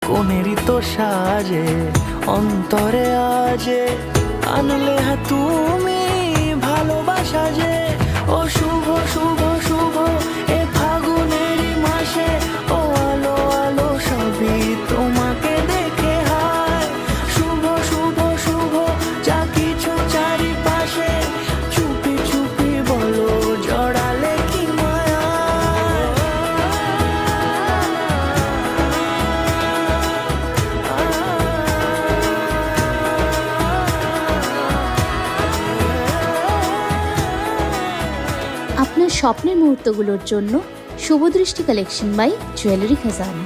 কোনেরই তো সাজে অন্তরে আজে আনলে তুমি ভালোবাসা যে। ও শুভ শুভ শুভ এ ফাগুনেরই মাসে, ও আলো আলো সবই তোমাকে দেখে হায়। শুভ শুভ শুভ যা কিছু চারিপাশে, চুপি চুপি বলো জড়ালে কি মায়া। আপনার স্বপ্নের মুহূর্তগুলোর জন্য শুভদৃষ্টি কালেকশন বাই জুয়েলারি খাজানা।